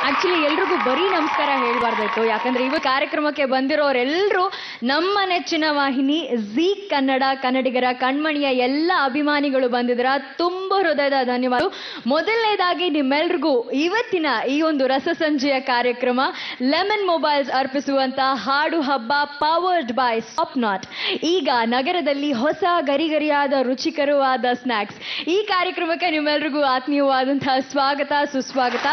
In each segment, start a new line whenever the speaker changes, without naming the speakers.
Actually ಎಲ್ರಿಗೂ ಬರೀ ನಮಸ್ಕಾರ ಹೇಳ್ಬಾರ್ದಾಯ್ತು, ಯಾಕಂದ್ರೆ ಇವ ಕಾರ್ಯಕ್ರಮಕ್ಕೆ ಬಂದಿರೋರೆಲ್ಲರೂ ನಮ್ಮ ನೆಚ್ಚಿನ ವಾಹಿನಿ ಜೀ ಕನ್ನಡ ಕನ್ನಡಿಗರ ಕಣ್ಮಣಿಯ ಎಲ್ಲ ಅಭಿಮಾನಿಗಳು ಬಂದಿದ್ರ ತುಂಬ ಹೃದಯದ ಧನ್ಯವಾದ. ಮೊದಲನೇದಾಗಿ ನಿಮ್ಮೆಲ್ರಿಗೂ ಇವತ್ತಿನ ಈ ಒಂದು ರಸಸಂಜೆಯ ಕಾರ್ಯಕ್ರಮ ಲೆಮನ್ ಮೊಬೈಲ್ಸ್ ಅರ್ಪಿಸುವಂತ ಹಾಡು ಹಬ್ಬ ಪವರ್ಡ್ ಬೈ ಸ್ಟಾಪ್ ನಾಟ್. ಈಗ ನಗರದಲ್ಲಿ ಹೊಸ ಗರಿಗರಿಯಾದ ರುಚಿಕರವಾದ ಸ್ನಾಕ್ಸ್, ಈ ಕಾರ್ಯಕ್ರಮಕ್ಕೆ ನಿಮ್ಮೆಲ್ರಿಗೂ ಆತ್ಮೀಯವಾದಂತಹ ಸ್ವಾಗತ ಸುಸ್ವಾಗತ.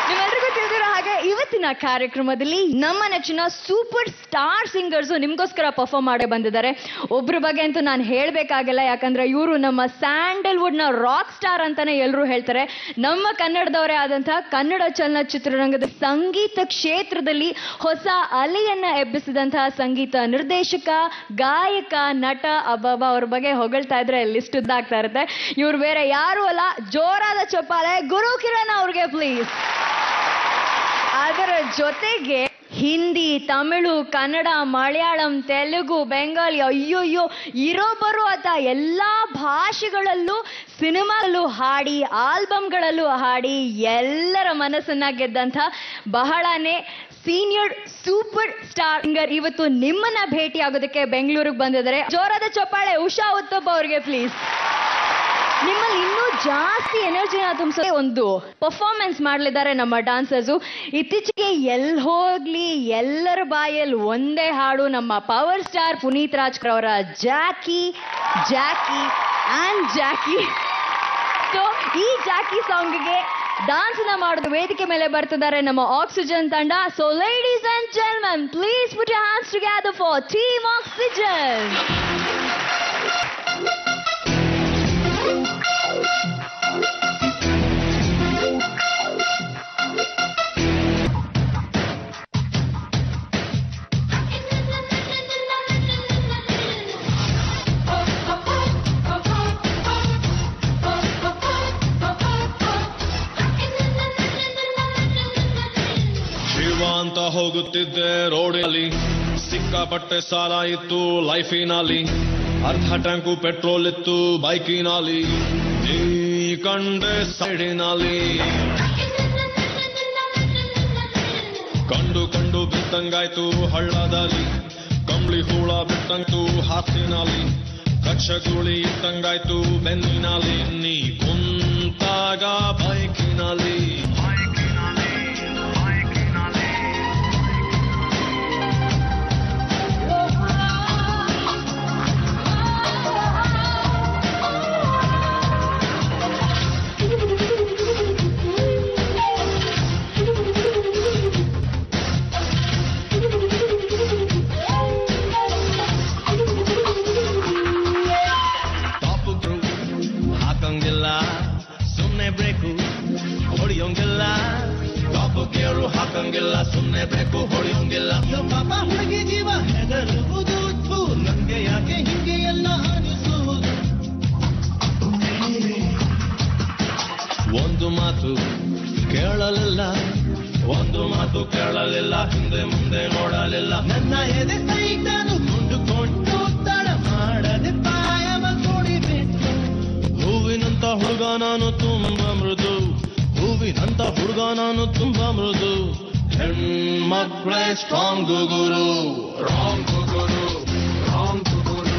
ನಿಮ್ಮೆಲ್ರಿಗೂ ತಿಳಿದಿರೋ ಹಾಗೆ ಇವತ್ತಿನ ಕಾರ್ಯಕ್ರಮದಲ್ಲಿ ನಮ್ಮ ನೆಚ್ಚಿನ ಸೂಪರ್ ಸ್ಟಾರ್ ಸಿಂಗರ್ಸ್ ನಿಮ್ಗೋಸ್ಕರ ಪರ್ಫಾರ್ಮ್ ಮಾಡೇ ಬಂದಿದ್ದಾರೆ. ಒಬ್ರ ಬಗ್ಗೆ ಅಂತೂ ನಾನು ಹೇಳ್ಬೇಕಾಗಿಲ್ಲ, ಯಾಕಂದ್ರೆ ಇವರು ನಮ್ಮ ಸ್ಯಾಂಡಲ್ವುಡ್ ನ ರಾಕ್ ಸ್ಟಾರ್ ಅಂತಾನೆ ಎಲ್ಲರೂ ಹೇಳ್ತಾರೆ. ನಮ್ಮ ಕನ್ನಡದವರೇ ಆದಂತಹ ಕನ್ನಡ ಚಲನಚಿತ್ರರಂಗದ ಸಂಗೀತ ಕ್ಷೇತ್ರದಲ್ಲಿ ಹೊಸ ಅಲೆಯನ್ನ ಎಬ್ಬಿಸಿದಂತಹ ಸಂಗೀತ ನಿರ್ದೇಶಕ, ಗಾಯಕ, ನಟ, ಅಬ್ಬಬ್ಬ ಅವ್ರ ಬಗ್ಗೆ ಹೊಗಳ್ತಾ ಇದ್ರೆ ಲಿಸ್ಟ್ ಉದ್ದಾಗ್ತಾ ಇರುತ್ತೆ. ಇವ್ರು ಬೇರೆ ಯಾರು ಅಲ್ಲ, ಜೋರಾದ ಚಪ್ಪಾಳೆ ಗುರು ಕಿರಣ್ ಅವ್ರಿಗೆ ಪ್ಲೀಸ್. ಅದರ ಜೊತೆಗೆ ಹಿಂದಿ, ತಮಿಳು, ಕನ್ನಡ, ಮಲಯಾಳಂ, ತೆಲುಗು, ಬೆಂಗಾಲಿ, ಅಯ್ಯೋಯ್ಯೋ ಇರೋ ಬರೋ ಆತ ಎಲ್ಲ ಭಾಷೆಗಳಲ್ಲೂ ಸಿನಿಮಾಗಳಲ್ಲೂ ಹಾಡಿ, ಆಲ್ಬಮ್ಗಳಲ್ಲೂ ಹಾಡಿ ಎಲ್ಲರ ಮನಸ್ಸನ್ನ ಗೆದ್ದಂಥ ಬಹಳನೇ ಸೀನಿಯರ್ ಸೂಪರ್ ಸ್ಟಾರ್ ಸಿಂಗರ್ ಇವತ್ತು ನಿಮ್ಮನ್ನ ಭೇಟಿ ಆಗೋದಕ್ಕೆ ಬೆಂಗಳೂರಿಗೆ ಬಂದಿದ್ದಾರೆ. ಜೋರಾದ ಚಪ್ಪಾಳೆ ಉಷಾ ಉತ್ತಪ್ಪ ಅವ್ರಿಗೆ ಪ್ಲೀಸ್. ನಿಮ್ಮಲ್ಲಿ ಇನ್ನೂ ಜಾಸ್ತಿ ಎನರ್ಜಿನ ತುಂಬಿಸೋ ಒಂದು ಪರ್ಫಾರ್ಮೆನ್ಸ್ ಮಾಡಲಿದ್ದಾರೆ ನಮ್ಮ ಡಾನ್ಸರ್ಸು. ಇತ್ತೀಚೆಗೆ ಎಲ್ಲಿ ಹೋಗ್ಲಿ ಎಲ್ಲರ ಬಾಯಲ್ಲಿ ಒಂದೇ ಹಾಡು, ನಮ್ಮ ಪವರ್ ಸ್ಟಾರ್ ಪುನೀತ್ ರಾಜ್ಕುಮಾರ್ ಅವರ ಜಾಕಿ ಜಾಕಿ ಆ್ಯಂಡ್ ಜಾಕಿ. ಸೊ ಈ ಜಾಕಿ ಸಾಂಗ್ಗೆ ಡಾನ್ಸ್ ನ ಮಾಡೋದು ವೇದಿಕೆ ಮೇಲೆ ಬರ್ತಿದ್ದಾರೆ ನಮ್ಮ ಆಕ್ಸಿಜನ್ ತಂಡ. So ladies and gentlemen, please put your hands together for team oxygen.
ಅಂತ ಹೋಗುತ್ತಿದ್ದೆ ರೋಡಲ್ಲಿ, ಸಿಕ್ಕಾಪಟ್ಟೆ ಸಾಲ ಇತ್ತು ಲೈಫಿನಲ್ಲಿ, ಅರ್ಧ ಟ್ಯಾಂಕು ಪೆಟ್ರೋಲ್ ಇತ್ತು ಬೈಕಿನಲ್ಲಿ, ನೀ ಕಂಡೆ ಸೈಡಿನಲ್ಲಿ, ಕಂಡು ಕಂಡು ಬಿದ್ದಂಗಾಯ್ತು ಹಳ್ಳದಲ್ಲಿ, ಕಂಬಳಿ ಹೂಳ ಬಿಟ್ಟಂತು ಹಾಸಿನಲ್ಲಿ, ಕಚ್ಚಗುಳಿ ಇಟ್ಟಂಗಾಯ್ತು ಬೆನ್ನಿನಲ್ಲಿ, ನೀ ಕುಂತಾಗ ಬೈಕಿನಲ್ಲಿ. ಸುಮ್ನೆ ಬ್ರೇಕು ಹೊಡೆಯೋಂಗಿಲ್ಲ, ಟಾಪ್ ಗೇರು ಹಾಕಂಗಿಲ್ಲ, ಸುಮ್ನೆ ಬ್ರೇಕು ಹೊಡೆಯೋಂಗಿಲ್ಲ. ಪಾಪ ಹುಡುಗಿ ಜೀವ ಹೆದರುವುದು, ನಂಗೆ ಯಾಕೆ ಹಿಂಗೆ ಎಲ್ಲ ಅನಿಸುವುದು. ಒಂದು ಮಾತು ಕೇಳಲಿಲ್ಲ, ಒಂದು ಮಾತು ಕೇಳಲಿಲ್ಲ, ಹಿಂದೆ ಮುಂದೆ ನೋಡಲಿಲ್ಲ, ನನ್ನ ಎದೆ ಸೈತಾನು ಮುಂದುಕೊಂಡು ತಡ ಮಾಡದೆ ಪಾಯವ ಕೊಡಿಬಿಟ್ಟು. ಹೂವಿನಂತ ಹುಡುಗ ನಾನು ತುಂಬಾ ಮೃದು, ಹೂವಿನಂತ ಹುಡುಗ ನಾನು ತುಂಬಾ ಮೃದು, ಹೆಣ್ಮಕ್ಳೇ ಸ್ಟ್ರಾಂಗ್ ಗುರು, ರಾಂಗ್ ಗುರು, ರಾಂಗ್ ಗುರು,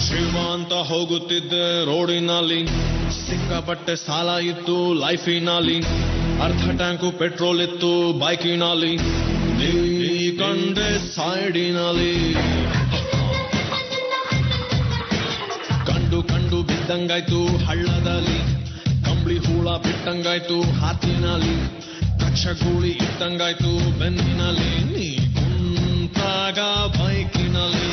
ಶ್ರೀಮಂತ ಹೋಗುತ್ತಿದ್ದೆ ರೋಡಿನಲ್ಲಿ, ಸಿಕ್ಕಾಪಟ್ಟೆ ಸಾಲ ಇತ್ತು ಲೈಫಿನಲ್ಲಿ, ಅರ್ಧ ಟ್ಯಾಂಕು ಪೆಟ್ರೋಲ್ ಇತ್ತು ಬೈಕಿನಲ್ಲಿ, ನೀ ಕಂಡೆ ಸೈಡಿನಲ್ಲಿ, ಕಂಡು ಬಿದ್ದಂಗಾಯ್ತು ಹಳ್ಳದಲ್ಲಿ, ಕಂಬಳಿ ಹೂಳ ಬಿಟ್ಟಂಗಾಯ್ತು ಹಾತಿನಲ್ಲಿ, ಕಚ್ಚಗೂಳಿ ಇಟ್ಟಂಗಾಯ್ತು ಬೆನ್ನಿನಲ್ಲಿ, ನೀ ಕುಂತಾಗ ಬೈಕಿನಲ್ಲಿ.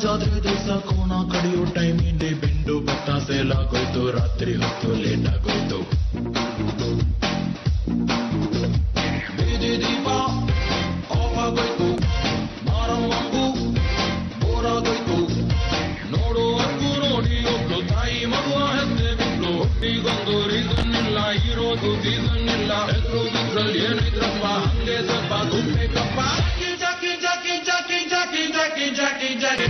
ಜಾತ್ರೆ ದಿವಸ ಕೋಣ ಕಡಿಯೋ ಟೈಮ್ ಹಿಂದೆ ಬೆಂಡು ಬೆಟ್ಟ ಕತ್ಲಾಗೋಯ್ತು ರಾತ್ರಿ ಹೊತ್ತು ಲೇಟ್ ಆಗೋಯ್ತು ಬೀದಿ ದೀಪ ಆಫ್ ಆಗೋಯ್ತು ಮಾರಮ್ಮಂಗೂ ಬೋರಾಗೋಯ್ತು ನೋಡುವಕ್ಕೂ ನೋಡಿ ಒಬ್ಳು ತಾಯಿ ಮಗುವ ಹೆಜ್ಜೆ ಬಿಟ್ಲು ಹೊಟ್ಟಿಗೊಂದು ರೀಸನ್ ಇಲ್ಲ ಇರೋದು ಸೀಸನ್ ಇಲ್ಲ ಹೆಸರುದ್ರಲ್ಲಿ ಏನಿದ್ರಪ್ಪ ಹಂಗೆ ಸ್ವಲ್ಪ ಗುಪ್ಪೆ ಕಪ್ಪ ಜಾಕಿ ಜಾಕಿ ಜಾಕಿ ಜಾಕಿ ಜಾಕಿ ಜಾಕಿ ಜಾಕಿ